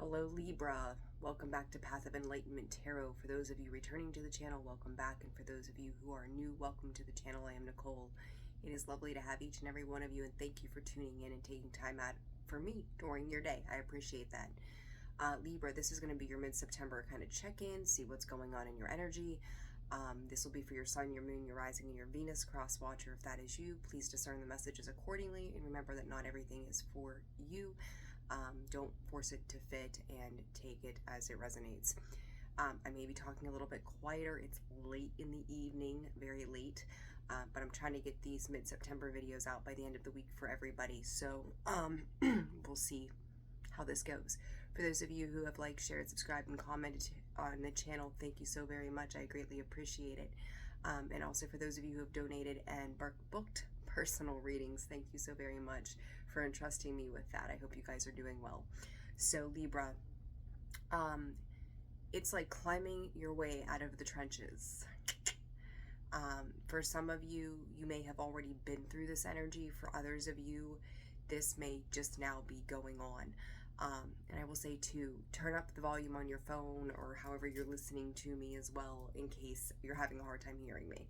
Hello Libra, welcome back to Path of Enlightenment Tarot. For those of you returning to the channel, welcome back, and for those of you who are new, welcome to the channel. I am Nicole. It is lovely to have each and every one of you, and thank you for tuning in and taking time out for me during your day. I appreciate that. Libra, this is going to be your mid-September kind of check-in, see what's going on in your energy. This will be for your sun, your moon, your rising, and your Venus cross-watcher. If that is you, please discern the messages accordingly, and remember that not everything is for you. Don't force it to fit and take it as it resonates. I may be talking a little bit quieter. It's late in the evening, very late, but I'm trying to get these mid-September videos out by the end of the week for everybody. So we'll see how this goes. For those of you who have liked, shared, subscribed, and commented on the channel, thank you so very much. I greatly appreciate it. And also for those of you who have donated and booked personal readings, thank you so very much for entrusting me with that. I hope you guys are doing well. So Libra, it's like climbing your way out of the trenches. For some of you, you may have already been through this energy. For others of you, this may just now be going on. And I will say too, turn up the volume on your phone or however you're listening to me as well, in case you're having a hard time hearing me.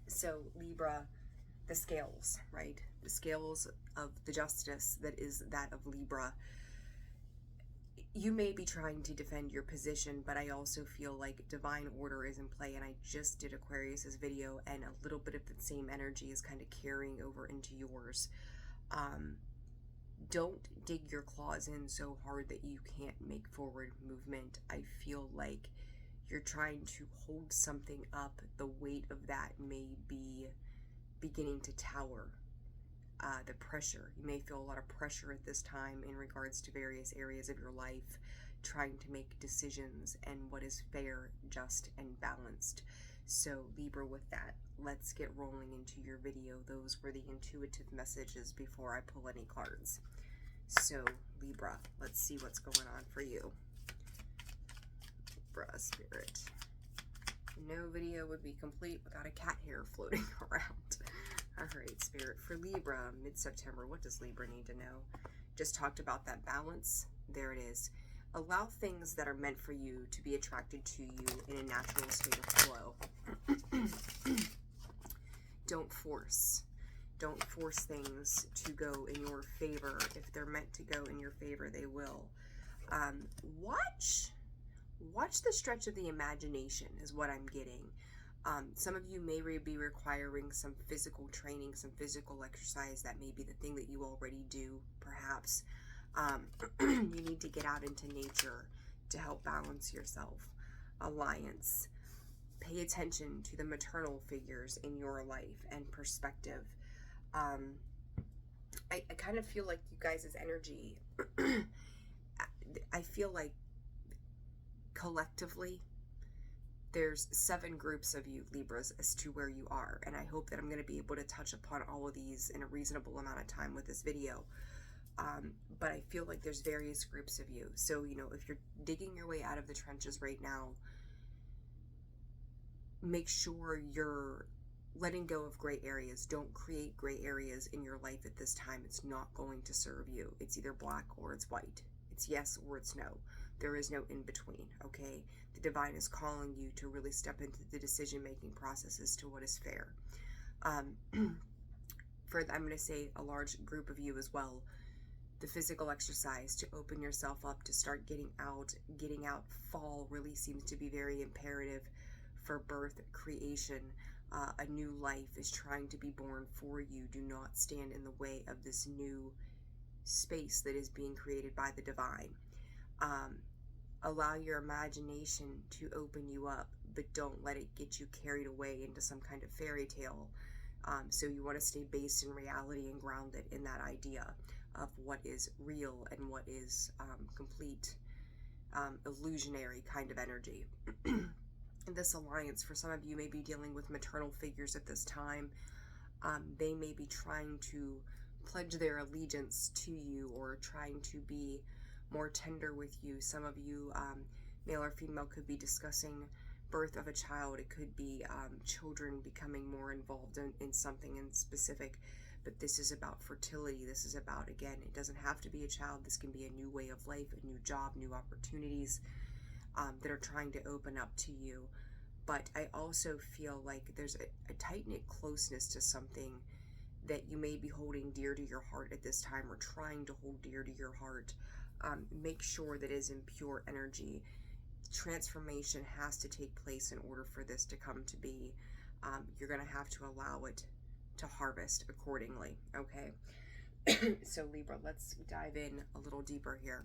So Libra, the scales, right? The scales of the justice that is that of Libra. You may be trying to defend your position, but I also feel like divine order is in play, and I just did Aquarius's video, and a little bit of the same energy is kind of carrying over into yours. Don't dig your claws in so hard that you can't make forward movement. I feel like you're trying to hold something up. The weight of that may be beginning to tower. The pressure. You may feel a lot of pressure at this time in regards to various areas of your life, trying to make decisions and what is fair, just, and balanced. So Libra, with that, let's get rolling into your video. Those were the intuitive messages before I pull any cards. So Libra, let's see what's going on for you. Libra Spirit. No video would be complete without a cat hair floating around. All right, Spirit, for Libra, mid-September, what does Libra need to know? Just talked about that balance. There it is. Allow things that are meant for you to be attracted to you in a natural state of flow. Don't force. Don't force things to go in your favor. If they're meant to go in your favor, they will. Watch the stretch of the imagination is what I'm getting. Some of you may be requiring some physical training, some physical exercise. That may be the thing that you already do, perhaps. You need to get out into nature to help balance yourself. Alliance. Pay attention to the maternal figures in your life and perspective. I kind of feel like you guys' energy, I feel like collectively, there's 7 groups of you, Libras, as to where you are. And I hope that I'm going to be able to touch upon all of these in a reasonable amount of time with this video. But I feel like there's various groups of you. So, you know, if you're digging your way out of the trenches right now, make sure you're letting go of gray areas. Don't create gray areas in your life at this time. It's not going to serve you. It's either black or it's white. It's yes or it's no. There is no in between, okay? The divine is calling you to really step into the decision-making process as to what is fair. I'm going to say a large group of you as well. The physical exercise to open yourself up, to start getting out. Fall really seems to be very imperative for birth, creation. A new life is trying to be born for you. Do not stand in the way of this new space that is being created by the divine. Allow your imagination to open you up, but don't let it get you carried away into some kind of fairy tale. So you want to stay based in reality and grounded in that idea of what is real and what is complete illusionary kind of energy. This alliance, for some of you, may be dealing with maternal figures at this time. They may be trying to pledge their allegiance to you or trying to be more tender with you. Some of you, male or female, could be discussing birth of a child. It could be children becoming more involved in something in specific. but this is about fertility. This is about, again, it doesn't have to be a child. This can be a new way of life, a new job, new opportunities that are trying to open up to you. But I also feel like there's a tight-knit closeness to something that you may be holding dear to your heart at this time, or trying to hold dear to your heart. Make sure that it is in pure energy. Transformation has to take place in order for this to come to be. You're going to have to allow it to harvest accordingly, okay? So Libra, let's dive in a little deeper here.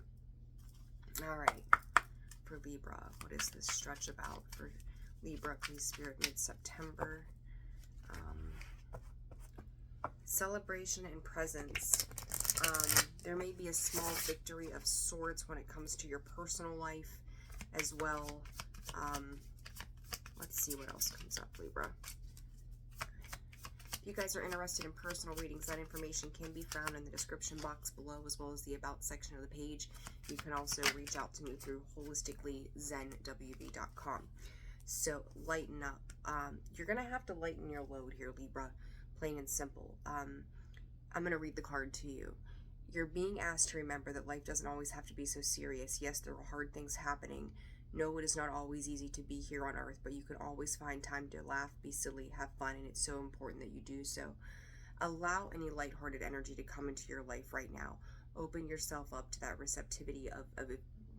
All right, for Libra, what is this stretch about for Libra, please, Spirit, mid-September? Celebration and presence. There may be a small victory of sorts when it comes to your personal life as well. Let's see what else comes up, Libra. If you guys are interested in personal readings, that information can be found in the description box below, as well as the About section of the page. You can also reach out to me through holisticallyzenwv.com. So lighten up. You're going to have to lighten your load here, Libra, plain and simple. I'm going to read the card to you. You're being asked to remember that life doesn't always have to be so serious. Yes, there are hard things happening. No, it is not always easy to be here on earth, but you can always find time to laugh, be silly, have fun, and it's so important that you do so. Allow any lighthearted energy to come into your life right now. Open yourself up to that receptivity of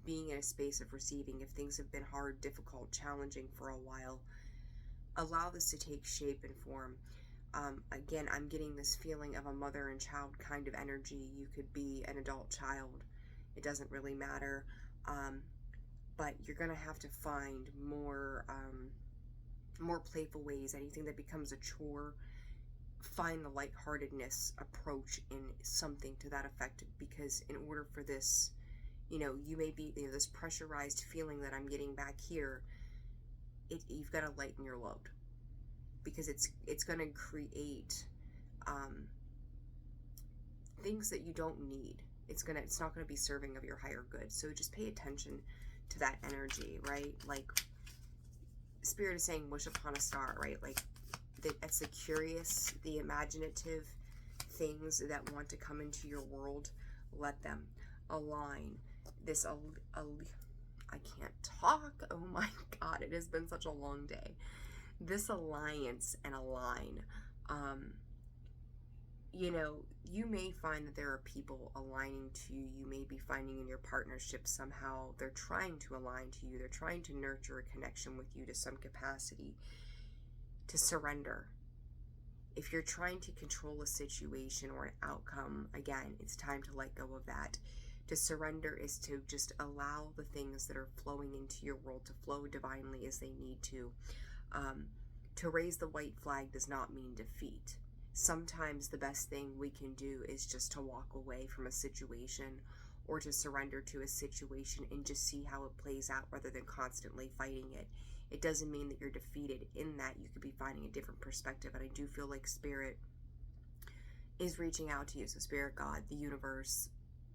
being in a space of receiving. If things have been hard, difficult, challenging for a while, allow this to take shape and form. Again, I'm getting this feeling of a mother and child kind of energy. You could be an adult child. It doesn't really matter. But you're going to have to find more playful ways. Anything that becomes a chore, find the lightheartedness approach in something to that effect. Because in order for this, you may be, this pressurized feeling that I'm getting back here, you've got to lighten your load. Because it's going to create things that you don't need. It's not going to be serving of your higher good. So just pay attention to that energy, right? Like Spirit is saying, wish upon a star, right? Like that's the curious, the imaginative things that want to come into your world. Let them align. This I can't talk. Oh my God, it has been such a long day. This alliance and align, you may find that there are people aligning to you. You may be finding in your partnership somehow they're trying to align to you. They're trying to nurture a connection with you to some capacity. To surrender. If you're trying to control a situation or an outcome, again, it's time to let go of that. To surrender is to just allow the things that are flowing into your world to flow divinely as they need to. To raise the white flag does not mean defeat. Sometimes the best thing we can do is just to walk away from a situation, or to surrender to a situation and just see how it plays out rather than constantly fighting it. It doesn't mean that you're defeated. In that, you could be finding a different perspective. And I do feel like Spirit is reaching out to you. So Spirit, God, the universe,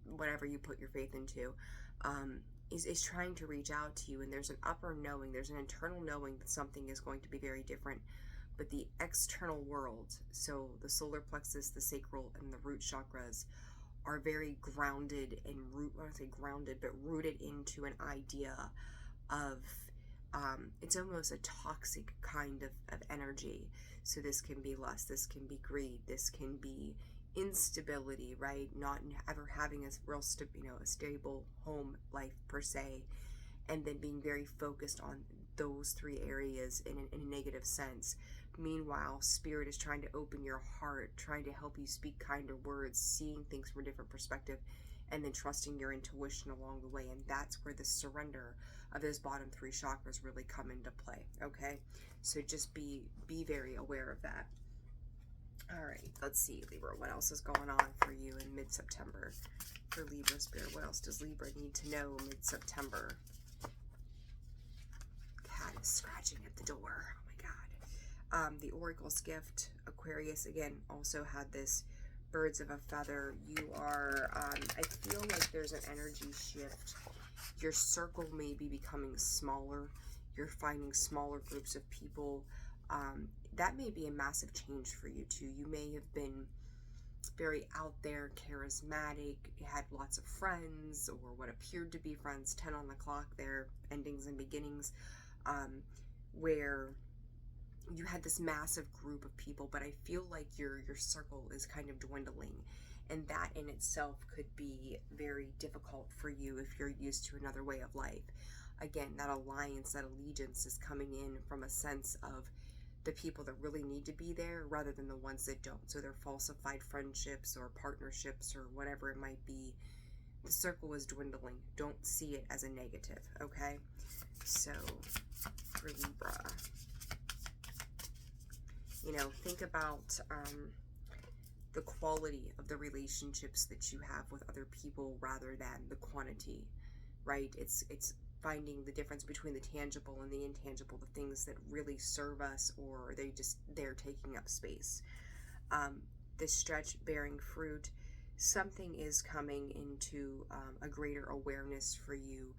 whatever you put your faith into, is trying to reach out to you. And there's an upper knowing, there's an internal knowing that something is going to be very different. But the external world, so the solar plexus, the sacral, and the root chakras, are very grounded and rooted into an idea of, it's almost a toxic kind of energy. So this can be lust, this can be greed, this can be instability, right? Not ever having a real a stable home life per se, and then being very focused on those three areas in a negative sense. Meanwhile, Spirit is trying to open your heart, trying to help you speak kinder words, seeing things from a different perspective, and then trusting your intuition along the way. And that's where the surrender of those bottom three chakras really come into play, okay? So just be very aware of that. All right, let's see, Libra, what else is going on for you in mid-September? For Libra Spirit, what else does Libra need to know mid-September? Cat is scratching at the door. Oh my God. The Oracle's gift, Aquarius, again, also had this birds of a feather. You are, I feel like there's an energy shift. Your circle may be becoming smaller. You're finding smaller groups of people. That may be a massive change for you too. You may have been very out there, charismatic, had lots of friends, or what appeared to be friends, 10 on the clock there, endings and beginnings, where you had this massive group of people, but I feel like your circle is kind of dwindling, and that in itself could be very difficult for you if you're used to another way of life. Again, that alliance, that allegiance is coming in from a sense of the people that really need to be there rather than the ones that don't. So they're falsified friendships or partnerships or whatever it might be. The circle is dwindling. Don't see it as a negative, okay? So for Libra, you know, think about the quality of the relationships that you have with other people rather than the quantity, right? It's finding the difference between the tangible and the intangible, the things that really serve us, or they're taking up space. This stretch bearing fruit, something is coming into a greater awareness for you,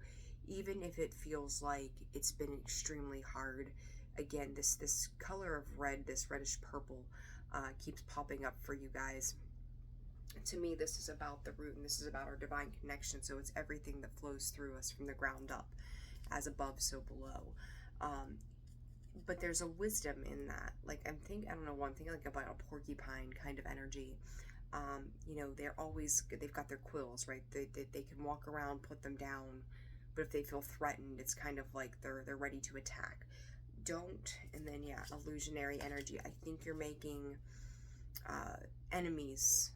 even if it feels like it's been extremely hard. Again, this color of red, this reddish purple, keeps popping up for you guys. To me, this is about the root, and this is about our divine connection. So it's everything that flows through us from the ground up, as above, so below. But there's a wisdom in that. Like I don't know, I'm thinking like about a porcupine kind of energy. You know, they've got their quills, right? They can walk around, put them down, but if they feel threatened, it's kind of like they're ready to attack. And then yeah, illusionary energy. I think you're making enemies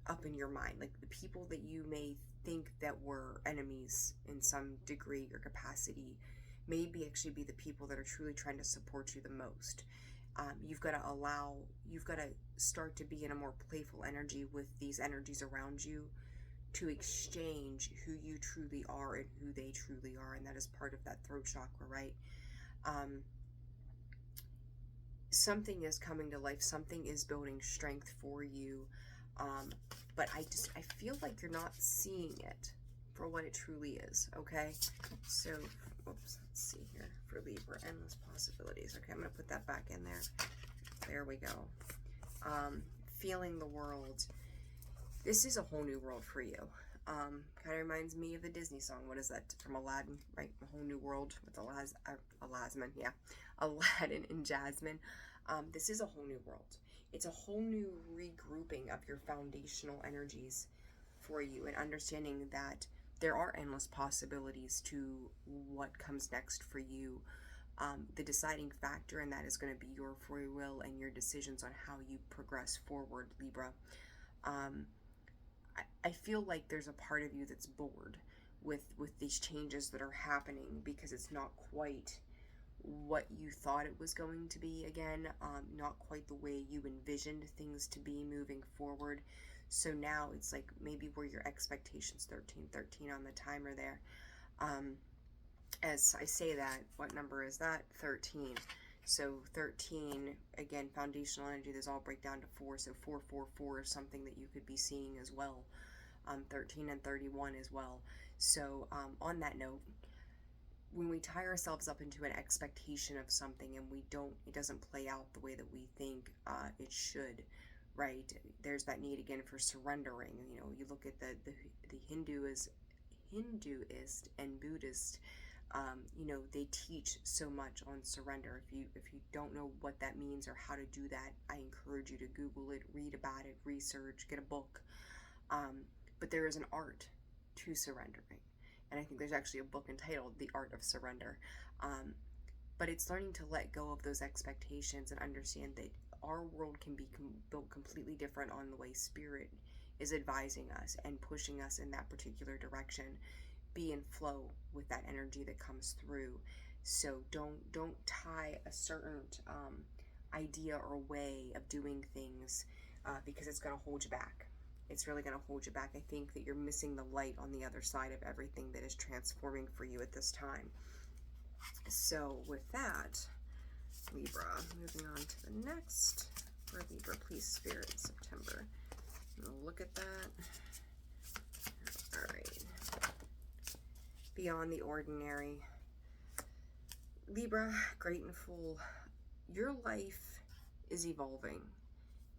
up in your mind, like the people that you may think that were enemies in some degree or capacity maybe actually be the people that are truly trying to support you the most. You've got to start to be in a more playful energy with these energies around you, to exchange who you truly are and who they truly are, and that is part of that throat chakra, right? Something is coming to life, something is building strength for you, but I feel like you're not seeing it for what it truly is, okay? So, let's see here, for Libra, endless possibilities. Okay, I'm going to put that back in there. There we go. Feeling the world. This is a whole new world for you. Kind of reminds me of the Disney song. What is that? From Aladdin, right? A whole new world with Aladdin and Jasmine. This is a whole new world. It's a whole new regrouping of your foundational energies for you, and understanding that there are endless possibilities to what comes next for you. The deciding factor in that is going to be your free will and your decisions on how you progress forward, Libra. I feel like there's a part of you that's bored with these changes that are happening, because it's not quite what you thought it was going to be again, not quite the way you envisioned things to be moving forward. So now it's like maybe where your expectations, 13 on the timer there. As I say that, what number is that? 13. So 13, again, foundational energy, those all break down to 4. So 444 is something that you could be seeing as well. 13 and 31 as well. So on that note, when we tie ourselves up into an expectation of something and it doesn't play out the way that we think it should, right? There's that need again for surrendering. You know, you look at the Hinduist and Buddhist, you know, they teach so much on surrender. If you don't know what that means or how to do that, I encourage you to Google it, read about it, research, get a book. But there is an art to surrendering. And I think there's actually a book entitled The Art of Surrender. But it's learning to let go of those expectations and understand that our world can be built completely different on the way Spirit is advising us and pushing us in that particular direction. Be in flow with that energy that comes through. So don't tie a certain idea or way of doing things because it's going to hold you back. It's really going to hold you back. I think that you're missing the light on the other side of everything that is transforming for you at this time. So with that, Libra, moving on to the next. For Libra, please, Spirit, September. We'll look at that. All right. Beyond the ordinary. Libra, great and full. Your life is evolving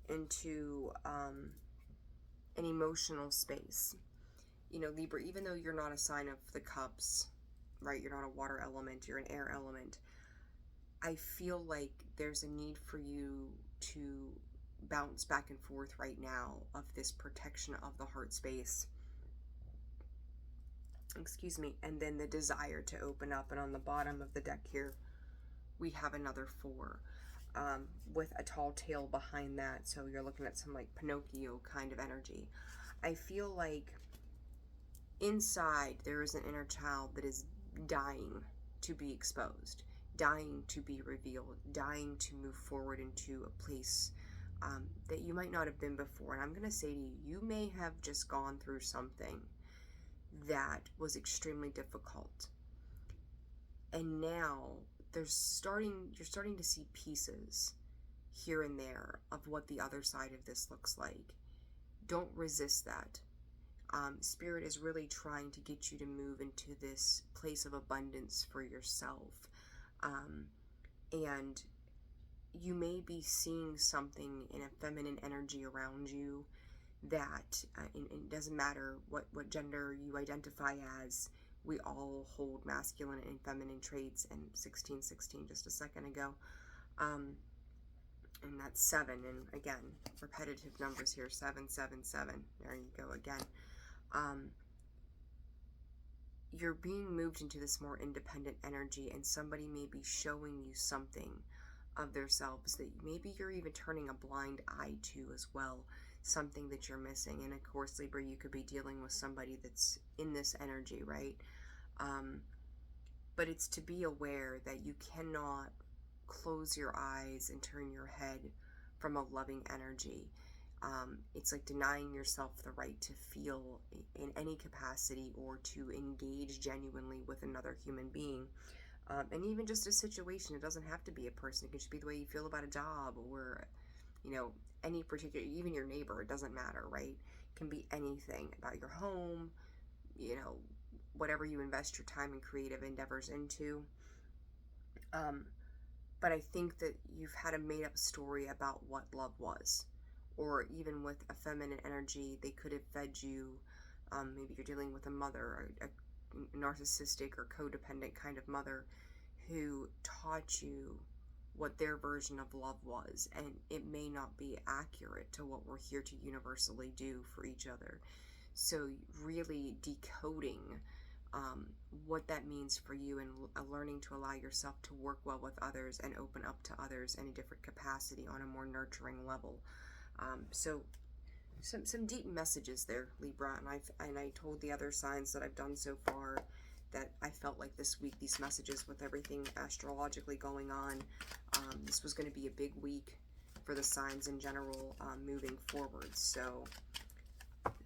into an emotional space. You know, Libra, even though you're not a sign of the cups, right? You're not a water element, you're an air element. I feel like there's a need for you to bounce back and forth right now of this protection of the heart space. Excuse me. And then the desire to open up. And on the bottom of the deck here, we have another 4 with a tall tail behind that. So you're looking at some like Pinocchio kind of energy. I feel like inside there is an inner child that is dying to be exposed, dying to be revealed, dying to move forward into a place that you might not have been before. And I'm going to say to you, you may have just gone through something that was extremely difficult. And now you're starting to see pieces here and there of what the other side of this looks like. Don't resist that. Spirit is really trying to get you to move into this place of abundance for yourself. And you may be seeing something in a feminine energy around you that, and it doesn't matter what gender you identify as, we all hold masculine and feminine traits, and 1616 just a second ago. And that's 7, and again, repetitive numbers here, 777, there you go again. You're being moved into this more independent energy, and somebody may be showing you something of themselves that maybe you're even turning a blind eye to as well, something that you're missing. And of course, Libra, you could be dealing with somebody that's in this energy, right? But it's to be aware that you cannot close your eyes and turn your head from a loving energy. It's like denying yourself the right to feel in any capacity or to engage genuinely with another human being. And even just a situation, it doesn't have to be a person. It could just be the way you feel about a job, or, you know, any particular, even your neighbor, it doesn't matter, right? It can be anything about your home, you know, whatever you invest your time and creative endeavors into. But I think that you've had a made-up story about what love was. Or even with a feminine energy, they could have fed you, maybe you're dealing with a mother, a narcissistic or codependent kind of mother who taught you what their version of love was, and it may not be accurate to what we're here to universally do for each other. So really decoding what that means for you, and learning to allow yourself to work well with others and open up to others in a different capacity on a more nurturing level. So some deep messages there, Libra, and I told the other signs that I've done so far that I felt like this week, these messages with everything astrologically going on, this was going to be a big week for the signs in general, moving forward. So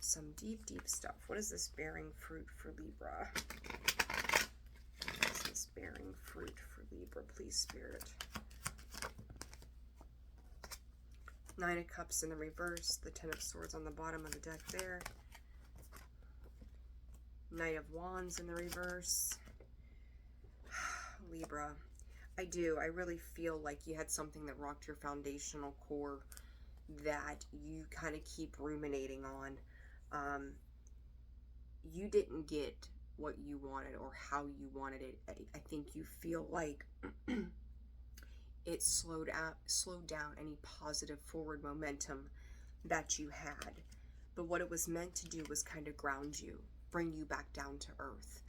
some deep stuff. What is this bearing fruit for Libra? What is this bearing fruit for Libra, please, Spirit? 9 of Cups in the reverse, the 10 of Swords on the bottom of the deck there. Knight of Wands in the reverse. Libra, I really feel like you had something that rocked your foundational core that you kind of keep ruminating on. You didn't get what you wanted or how you wanted it. I think you feel like it slowed down any positive forward momentum that you had. But what it was meant to do was kind of ground you, bring you back down to earth.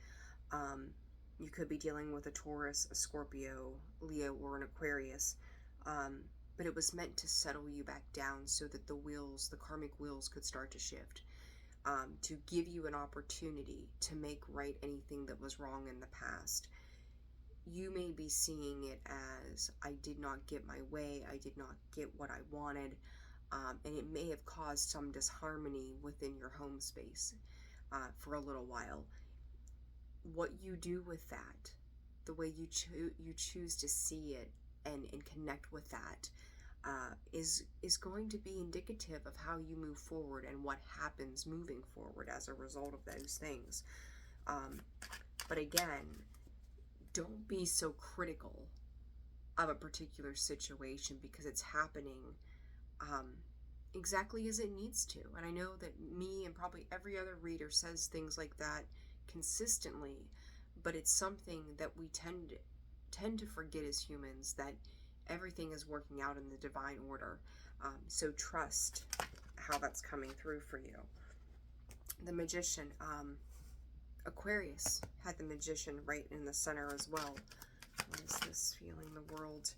You could be dealing with a Taurus, a Scorpio, Leo, or an Aquarius. But it was meant to settle you back down so that the karmic wheels could start to shift. To give you an opportunity to make right anything that was wrong in the past. You may be seeing it as, I did not get my way, I did not get what I wanted, and it may have caused some disharmony within your home space for a little while. What you do with that, the way you choose to see it and connect with that, is going to be indicative of how you move forward and what happens moving forward as a result of those things. But again, don't be so critical of a particular situation because it's happening exactly as it needs to. And I know that me and probably every other reader says things like that consistently, but it's something that we tend to forget as humans, that everything is working out in the divine order. So trust how that's coming through for you. The Magician, Aquarius had the Magician right in the center as well. What is this feeling? The world.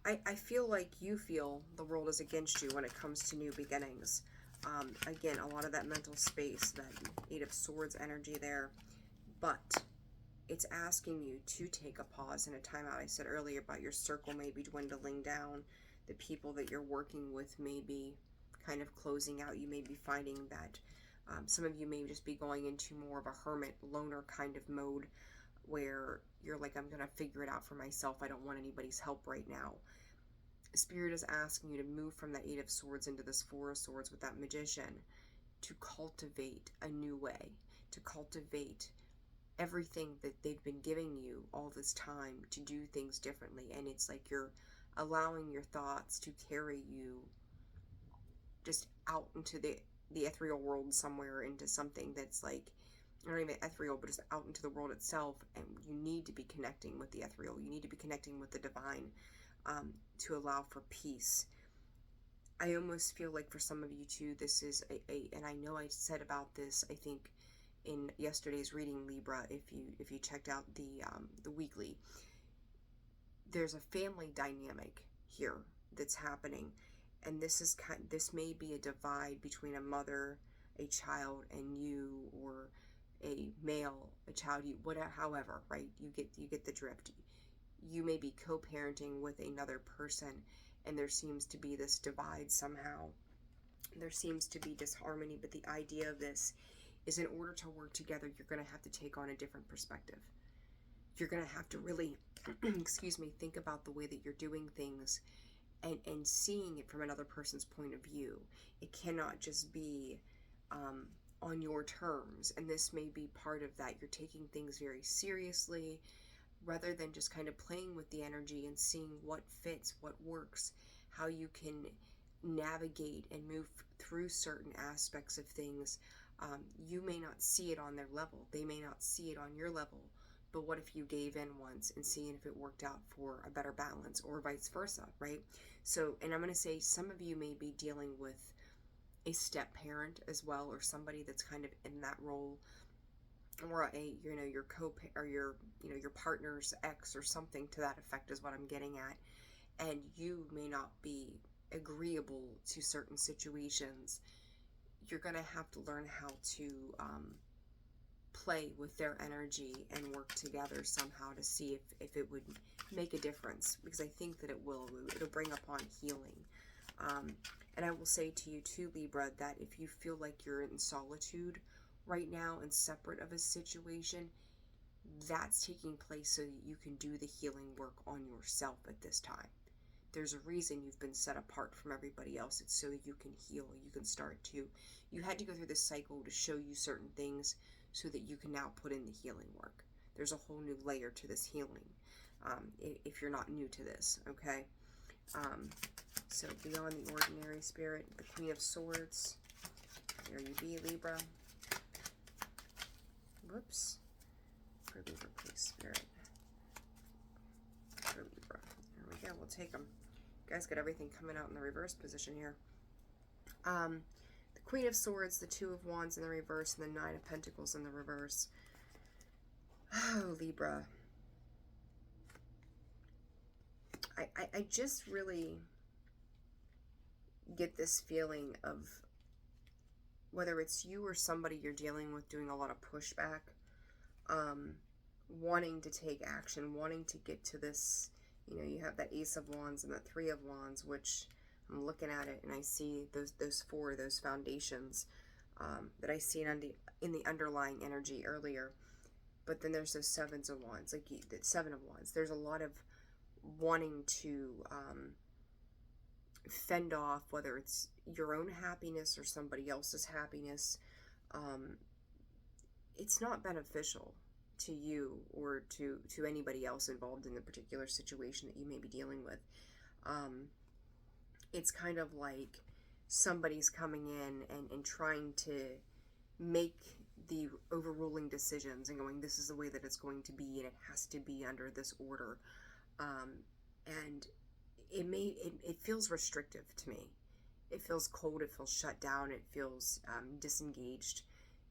I feel like you feel the world is against you when it comes to new beginnings. Again, a lot of that mental space, that Eight of Swords energy there. But it's asking you to take a pause and a time out. I said earlier about your circle may be dwindling down. The people that you're working with may be kind of closing out. You may be finding that some of you may just be going into more of a hermit, loner kind of mode, where you're like, I'm going to figure it out for myself. I don't want anybody's help right now. Spirit is asking you to move from that Eight of Swords into this Four of Swords with that Magician, to cultivate a new way, to cultivate everything that they've been giving you all this time, to do things differently. And it's like you're allowing your thoughts to carry you just out into the ethereal world somewhere, into something that's like, not even ethereal, but just out into the world itself. And you need to be connecting with the ethereal. You need to be connecting with the divine, to allow for peace. I almost feel like for some of you too, this is and I know I said about this, I think, in yesterday's reading, Libra, if you checked out the weekly, there's a family dynamic here that's happening, and this may be a divide between a mother, a child, and you, or a male, a child, you, whatever, however, right? You get the drift. You may be co-parenting with another person, and there seems to be this divide somehow. There seems to be disharmony, but the idea of this is, in order to work together, you're going to have to take on a different perspective. You're going to have to really, excuse me, think about the way that you're doing things, and seeing it from another person's point of view. It cannot just be on your terms, and this may be part of that. You're taking things very seriously, rather than just kind of playing with the energy and seeing what fits, what works, how you can navigate and move through certain aspects of things. You may not see it on their level. They may not see it on your level. But what if you gave in once and seeing if it worked out for a better balance, or vice versa, right? So, and I'm going to say some of you may be dealing with a step parent as well, or somebody that's kind of in that role, or your or your partner's ex, or something to that effect is what I'm getting at. And you may not be agreeable to certain situations. You're going to have to learn how to play with their energy and work together somehow to see if it would make a difference, because I think that it will. It'll bring upon healing. And I will say to you too, Libra, that if you feel like you're in solitude right now and separate of a situation, that's taking place so that you can do the healing work on yourself at this time. There's a reason you've been set apart from everybody else. It's so that you can heal. You can start to, you had to go through this cycle to show you certain things so that you can now put in the healing work. There's a whole new layer to this healing, if you're not new to this, okay? So beyond the ordinary, Spirit, the Queen of Swords. There you be, Libra. Whoops. For Libra, please, Spirit. For Libra. There we go. We'll take them. You guys got everything coming out in the reverse position here. The Queen of Swords, the Two of Wands in the reverse, and the Nine of Pentacles in the reverse. Oh, Libra. I just really get this feeling of, whether it's you or somebody you're dealing with doing a lot of pushback, wanting to take action, wanting to get to this, you have that Ace of Wands and that Three of Wands, which I'm looking at it and I see those foundations that I see in the underlying energy earlier. But then there's those Sevens of Wands, like the Seven of Wands. There's a lot of wanting to fend off, whether it's your own happiness or somebody else's happiness. It's not beneficial to you or to anybody else involved in the particular situation that you may be dealing with. it's kind of like somebody's coming in and trying to make the overruling decisions and going, this is the way that it's going to be, and it has to be under this order. And it feels restrictive to me. It feels cold, it feels shut down, it feels disengaged.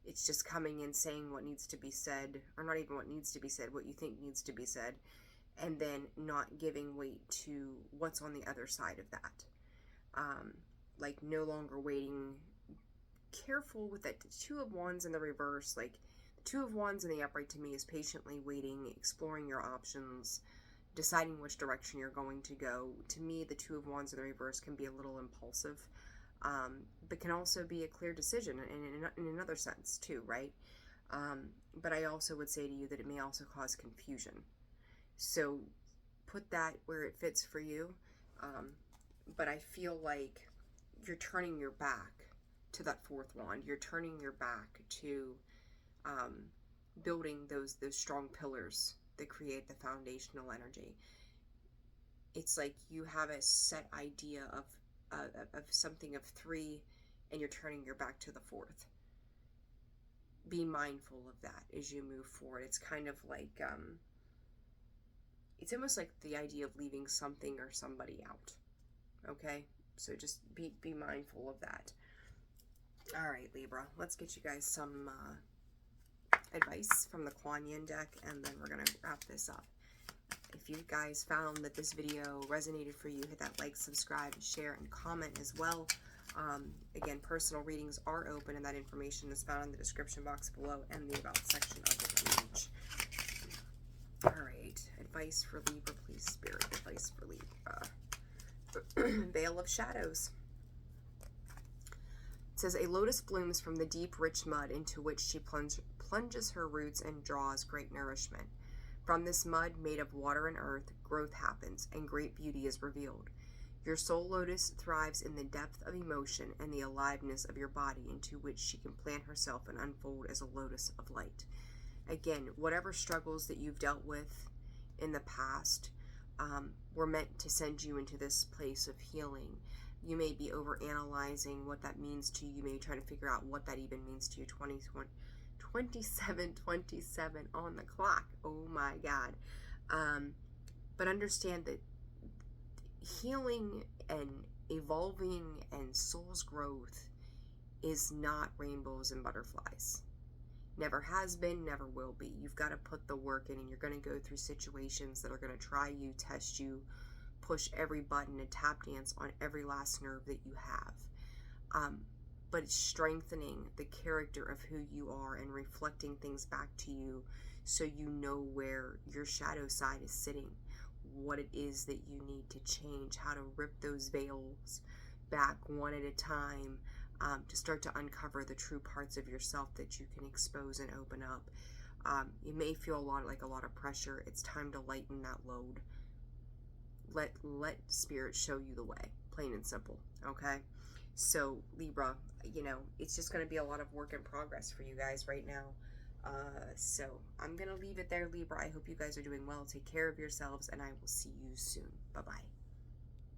It's just coming in saying what needs to be said, or not even what needs to be said, what you think needs to be said, and then not giving weight to what's on the other side of that. Like no longer waiting. Careful with that Two of Wands in the reverse. Like the Two of Wands in the upright to me is patiently waiting, exploring your options, deciding which direction you're going to go. To me, the Two of Wands in the reverse can be a little impulsive, but can also be a clear decision in another sense too, right? But I also would say to you that it may also cause confusion. So put that where it fits for you. But I feel like you're turning your back to that fourth wand. You're turning your back to building those strong pillars that create the foundational energy. It's like you have a set idea of something of three, and you're turning your back to the fourth. Be mindful of that as you move forward. It's kind of like it's almost like the idea of leaving something or somebody out. Okay, so just be mindful of that. All right, Libra, let's get you guys some advice from the Kuan Yin deck, and then we're going to wrap this up. If you guys found that this video resonated for you, hit that like, subscribe, share, and comment as well. Again, personal readings are open, and that information is found in the description box below and the About section of the page. All right, advice for Libra, please, Spirit, advice for Libra. Veil of Shadows. It says, a lotus blooms from the deep, rich mud into which she plunges her roots and draws great nourishment. From this mud, made of water and earth, growth happens, and great beauty is revealed. Your soul lotus thrives in the depth of emotion and the aliveness of your body, into which she can plant herself and unfold as a lotus of light. Again, whatever struggles that you've dealt with in the past were meant to send you into this place of healing. You may be overanalyzing what that means to you. You may be trying to figure out what that even means to you. 27 on the clock. Oh my God. But understand that healing and evolving and soul's growth is not rainbows and butterflies. Never has been, never will be. You've got to put the work in, and you're going to go through situations that are going to try you, test you, push every button, and tap dance on every last nerve that you have. But it's strengthening the character of who you are and reflecting things back to you so you know where your shadow side is sitting, what it is that you need to change, how to rip those veils back one at a time, to start to uncover the true parts of yourself that you can expose and open up. You may feel a lot of pressure. It's time to lighten that load. Let Spirit show you the way, plain and simple, okay? So, Libra, it's just going to be a lot of work in progress for you guys right now. So, I'm going to leave it there, Libra. I hope you guys are doing well. Take care of yourselves, and I will see you soon. Bye-bye.